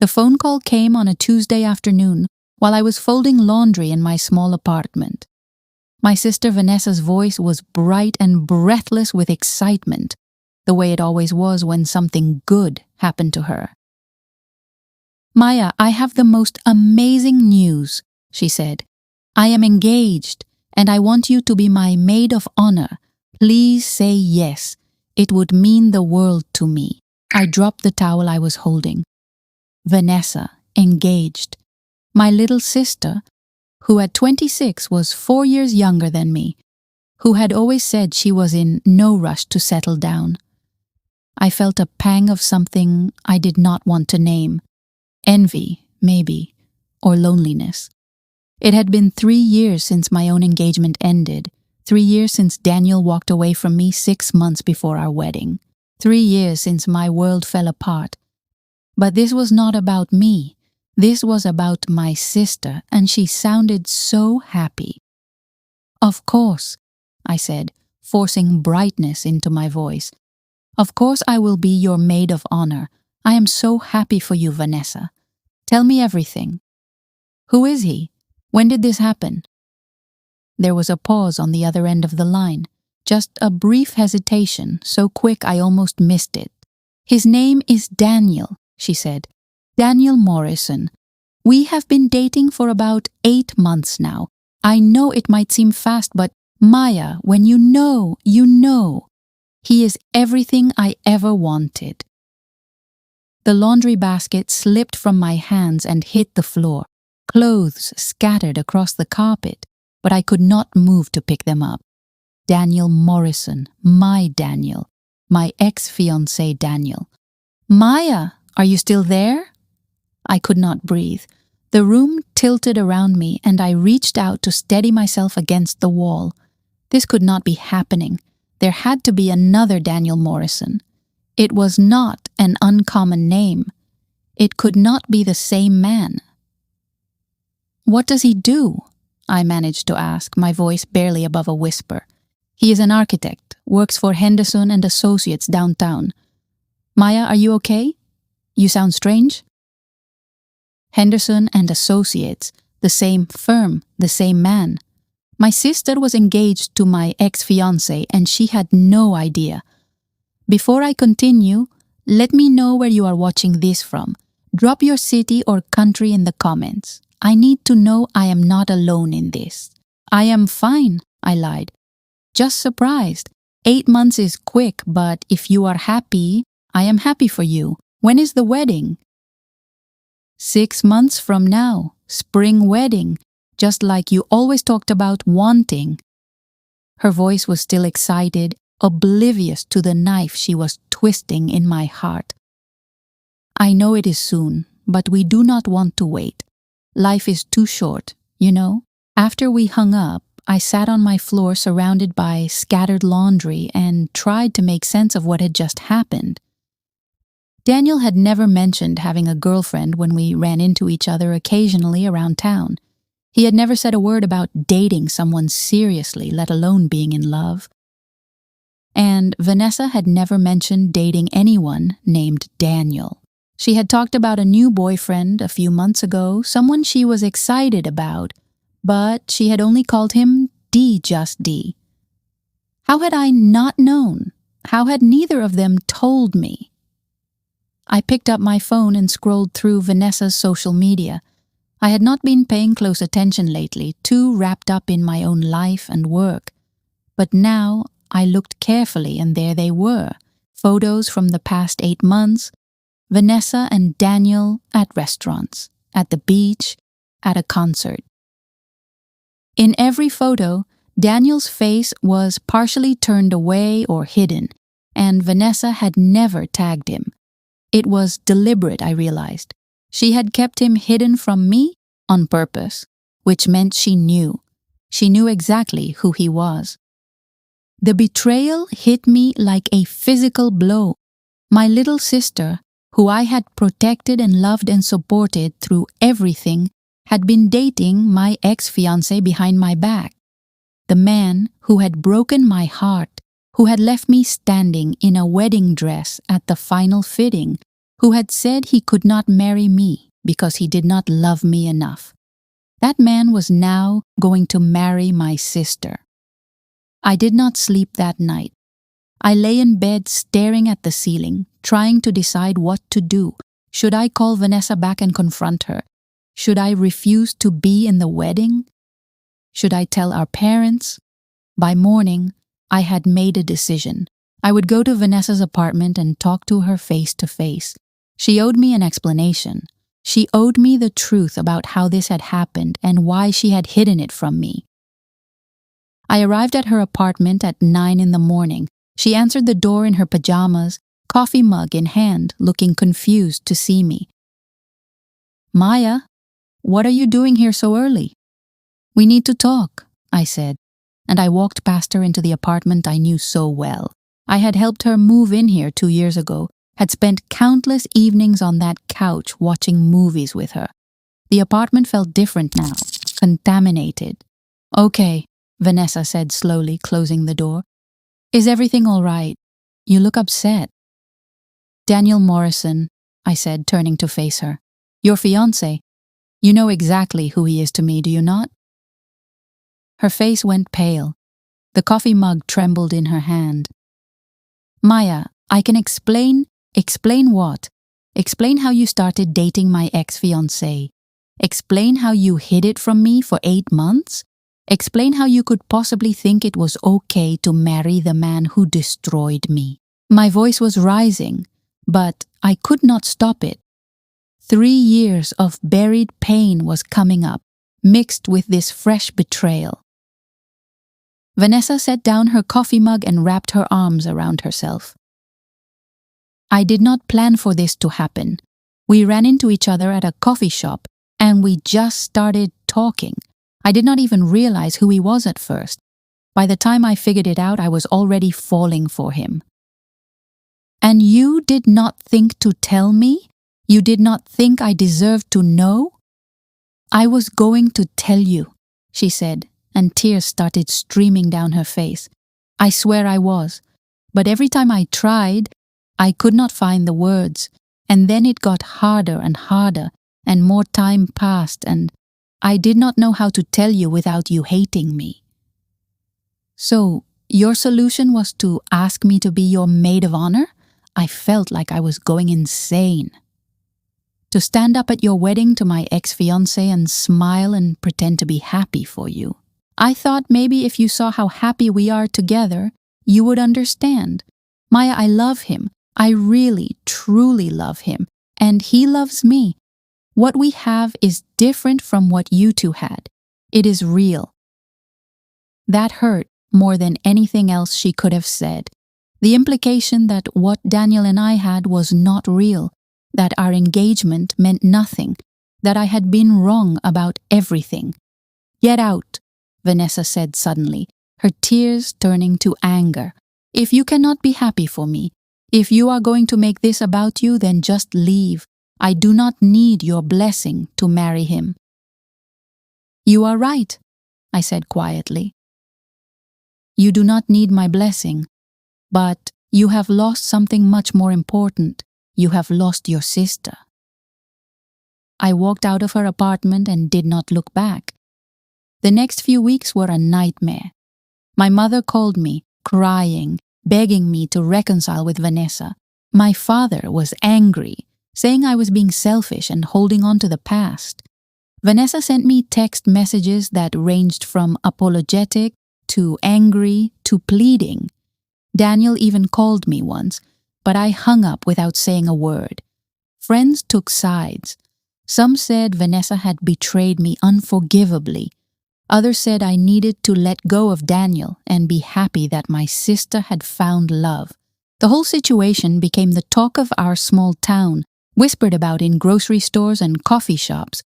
The phone call came on a Tuesday afternoon while I was folding laundry in my small apartment. My sister Vanessa's voice was bright and breathless with excitement, the way it always was when something good happened to her. "Maya, I have the most amazing news," she said. "I am engaged, and I want you to be my maid of honor. Please say yes. It would mean the world to me." I dropped the towel I was holding. Vanessa, engaged. My little sister, who at 26 was 4 years younger than me, who had always said she was in no rush to settle down. I felt a pang of something I did not want to name. Envy, maybe, or loneliness. It had been 3 years since my own engagement ended, 3 years since Daniel walked away from me 6 months before our wedding, 3 years since my world fell apart. But this was not about me. This was about my sister, and she sounded so happy. "Of course," I said, forcing brightness into my voice. "Of course I will be your maid of honor. I am so happy for you, Vanessa. Tell me everything. Who is he? When did this happen?" There was a pause on the other end of the line, just a brief hesitation, so quick I almost missed it. "His name is Daniel," she said. "Daniel Morrison. We have been dating for about 8 months now. I know it might seem fast, but Maya, when you know, you know. He is everything I ever wanted." The laundry basket slipped from my hands and hit the floor. Clothes scattered across the carpet, but I could not move to pick them up. Daniel Morrison, my Daniel, my ex-fiancé Daniel. "Maya, are you still there?" I could not breathe. The room tilted around me, and I reached out to steady myself against the wall. This could not be happening. There had to be another Daniel Morrison. It was not an uncommon name. It could not be the same man. "What does he do?" I managed to ask, my voice barely above a whisper. "He is an architect, works for Henderson and Associates downtown. Maya, are you okay? You sound strange?" Henderson and Associates, the same firm, the same man. My sister was engaged to my ex-fiancé, and she had no idea. Before I continue, let me know where you are watching this from. Drop your city or country in the comments. I need to know I am not alone in this. "I am fine," I lied. "Just surprised. 8 months is quick, but if you are happy, I am happy for you. When is the wedding?" 6 months from now. Spring wedding. Just like you always talked about wanting." Her voice was still excited, oblivious to the knife she was twisting in my heart. "I know it is soon, but we do not want to wait. Life is too short, you know?" After we hung up, I sat on my floor surrounded by scattered laundry and tried to make sense of what had just happened. Daniel had never mentioned having a girlfriend when we ran into each other occasionally around town. He had never said a word about dating someone seriously, let alone being in love. And Vanessa had never mentioned dating anyone named Daniel. She had talked about a new boyfriend a few months ago, someone she was excited about, but she had only called him D, just D. How had I not known? How had neither of them told me? I picked up my phone and scrolled through Vanessa's social media. I had not been paying close attention lately, too wrapped up in my own life and work. But now I looked carefully, and there they were, photos from the past 8 months, Vanessa and Daniel at restaurants, at the beach, at a concert. In every photo, Daniel's face was partially turned away or hidden, and Vanessa had never tagged him. It was deliberate, I realized. She had kept him hidden from me on purpose, which meant she knew. She knew exactly who he was. The betrayal hit me like a physical blow. My little sister, who I had protected and loved and supported through everything, had been dating my ex-fiancé behind my back. The man who had broken my heart, who had left me standing in a wedding dress at the final fitting, who had said he could not marry me because he did not love me enough. That man was now going to marry my sister. I did not sleep that night. I lay in bed staring at the ceiling, trying to decide what to do. Should I call Vanessa back and confront her? Should I refuse to be in the wedding? Should I tell our parents? By morning, I had made a decision. I would go to Vanessa's apartment and talk to her face to face. She owed me an explanation. She owed me the truth about how this had happened and why she had hidden it from me. I arrived at her apartment at 9 in the morning. She answered the door in her pajamas, coffee mug in hand, looking confused to see me. "Maya, what are you doing here so early?" "We need to talk," I said, and I walked past her into the apartment I knew so well. I had helped her move in here 2 years ago, had spent countless evenings on that couch watching movies with her. The apartment felt different now, contaminated. "Okay," Vanessa said slowly, closing the door. "Is everything all right? You look upset." "Daniel Morrison," I said, turning to face her. "Your fiancé. You know exactly who he is to me, do you not?" Her face went pale. The coffee mug trembled in her hand. "Maya, I can explain." "Explain what? Explain how you started dating my ex-fiancé. Explain how you hid it from me for 8 months. Explain how you could possibly think it was okay to marry the man who destroyed me." My voice was rising, but I could not stop it. 3 years of buried pain was coming up, mixed with this fresh betrayal. Vanessa set down her coffee mug and wrapped her arms around herself. "I did not plan for this to happen. We ran into each other at a coffee shop, and we just started talking. I did not even realize who he was at first. By the time I figured it out, I was already falling for him." "And you did not think to tell me? You did not think I deserved to know?" "I was going to tell you," she said, and tears started streaming down her face. "I swear I was. But every time I tried, I could not find the words, and then it got harder and harder, and more time passed, and I did not know how to tell you without you hating me." "So, your solution was to ask me to be your maid of honor?" I felt like I was going insane. "To stand up at your wedding to my ex-fiancé and smile and pretend to be happy for you. I thought maybe if you saw how happy we are together, you would understand. Maya, I love him. I really, truly love him. And he loves me. What we have is different from what you two had. It is real." That hurt more than anything else she could have said. The implication that what Daniel and I had was not real, that our engagement meant nothing, that I had been wrong about everything. "Get out," Vanessa said suddenly, her tears turning to anger. "If you cannot be happy for me, if you are going to make this about you, then just leave. I do not need your blessing to marry him." "You are right," I said quietly. "You do not need my blessing, but you have lost something much more important. You have lost your sister." I walked out of her apartment and did not look back. The next few weeks were a nightmare. My mother called me, crying, begging me to reconcile with Vanessa. My father was angry, saying I was being selfish and holding on to the past. Vanessa sent me text messages that ranged from apologetic to angry to pleading. Daniel even called me once, but I hung up without saying a word. Friends took sides. Some said Vanessa had betrayed me unforgivably. Others said I needed to let go of Daniel and be happy that my sister had found love. The whole situation became the talk of our small town, whispered about in grocery stores and coffee shops.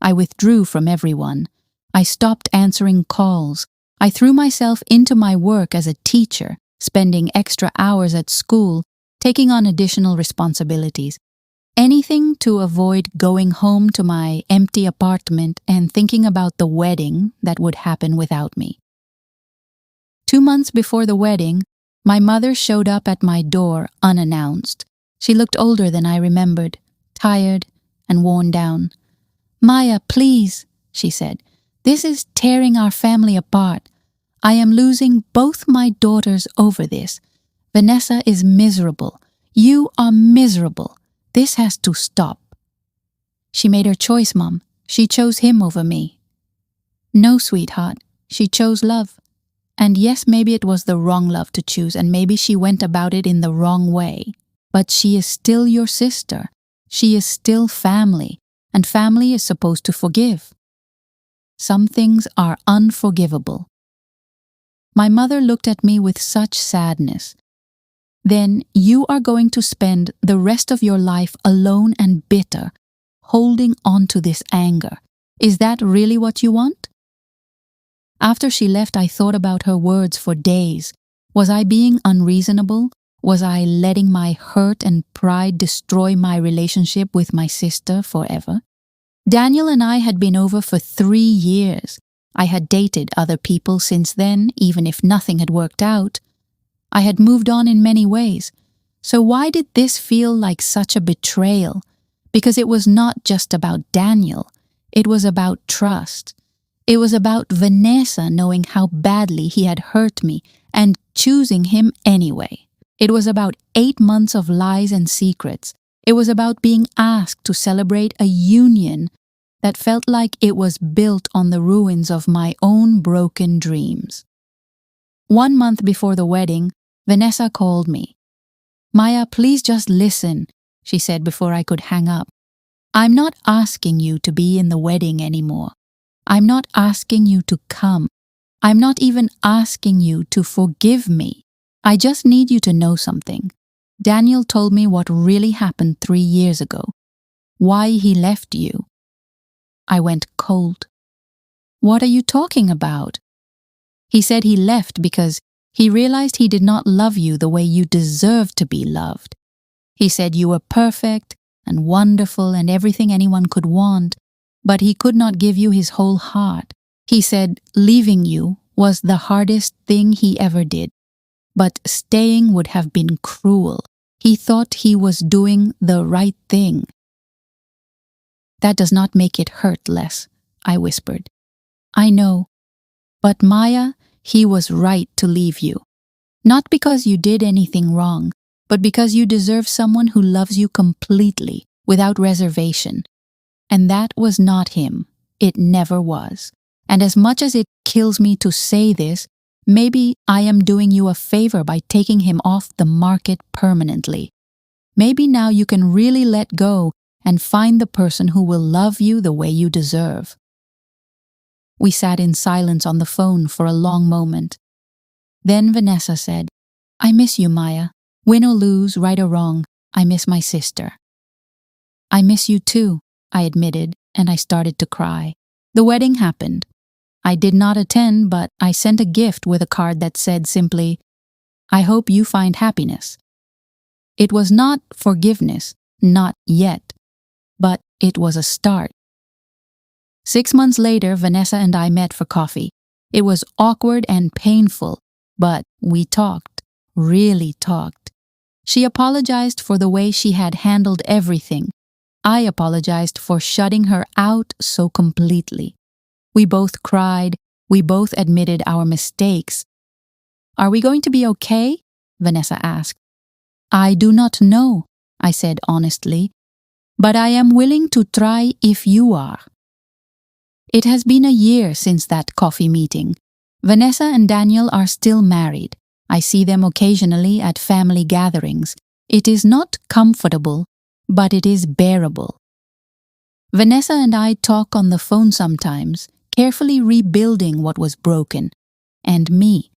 I withdrew from everyone. I stopped answering calls. I threw myself into my work as a teacher, spending extra hours at school, taking on additional responsibilities. Anything to avoid going home to my empty apartment and thinking about the wedding that would happen without me. 2 months before the wedding, my mother showed up at my door unannounced. She looked older than I remembered, tired and worn down. "Maya, please," she said. "This is tearing our family apart. I am losing both my daughters over this. Vanessa is miserable. You are miserable. This has to stop." "She made her choice, Mom. She chose him over me." "No, sweetheart. She chose love. And yes, maybe it was the wrong love to choose, and maybe she went about it in the wrong way. But she is still your sister. She is still family, and family is supposed to forgive. Some things are unforgivable." My mother looked at me with such sadness. "Then you are going to spend the rest of your life alone and bitter, holding on to this anger. Is that really what you want?" After she left, I thought about her words for days. Was I being unreasonable? Was I letting my hurt and pride destroy my relationship with my sister forever? Daniel and I had been over for 3 years. I had dated other people since then, even if nothing had worked out. I had moved on in many ways. So why did this feel like such a betrayal? Because it was not just about Daniel. It was about trust. It was about Vanessa knowing how badly he had hurt me and choosing him anyway. It was about 8 months of lies and secrets. It was about being asked to celebrate a union that felt like it was built on the ruins of my own broken dreams. 1 month before the wedding, Vanessa called me. "Maya, please just listen," she said before I could hang up. "I'm not asking you to be in the wedding anymore. I'm not asking you to come. I'm not even asking you to forgive me. I just need you to know something. Daniel told me what really happened 3 years ago. Why he left you." I went cold. "What are you talking about?" "He said he left because he realized he did not love you the way you deserved to be loved. He said you were perfect and wonderful and everything anyone could want, but he could not give you his whole heart. He said leaving you was the hardest thing he ever did, but staying would have been cruel. He thought he was doing the right thing." "That does not make it hurt less," I whispered. "I know. But Maya, he was right to leave you. Not because you did anything wrong, but because you deserve someone who loves you completely, without reservation. And that was not him. It never was. And as much as it kills me to say this, maybe I am doing you a favor by taking him off the market permanently. Maybe now you can really let go and find the person who will love you the way you deserve." We sat in silence on the phone for a long moment. Then Vanessa said, "I miss you, Maya. Win or lose, right or wrong, I miss my sister." "I miss you too," I admitted, and I started to cry. The wedding happened. I did not attend, but I sent a gift with a card that said simply, "I hope you find happiness." It was not forgiveness, not yet, but it was a start. 6 months later, Vanessa and I met for coffee. It was awkward and painful, but we talked, really talked. She apologized for the way she had handled everything. I apologized for shutting her out so completely. We both cried. We both admitted our mistakes. "Are we going to be okay?" Vanessa asked. "I do not know," I said honestly, "but I am willing to try if you are." It has been a year since that coffee meeting. Vanessa and Daniel are still married. I see them occasionally at family gatherings. It is not comfortable, but it is bearable. Vanessa and I talk on the phone sometimes, carefully rebuilding what was broken. And me.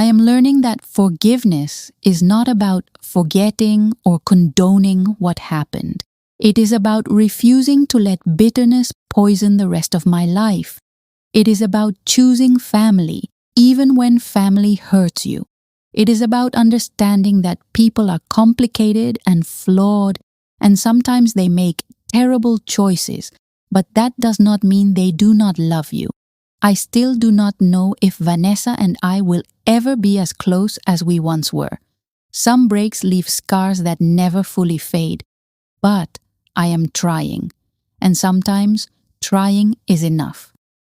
I am learning that forgiveness is not about forgetting or condoning what happened. It is about refusing to let bitterness poison the rest of my life. It is about choosing family, even when family hurts you. It is about understanding that people are complicated and flawed, and sometimes they make terrible choices, but that does not mean they do not love you. I still do not know if Vanessa and I will ever be as close as we once were. Some breaks leave scars that never fully fade, but I am trying, and sometimes trying is enough.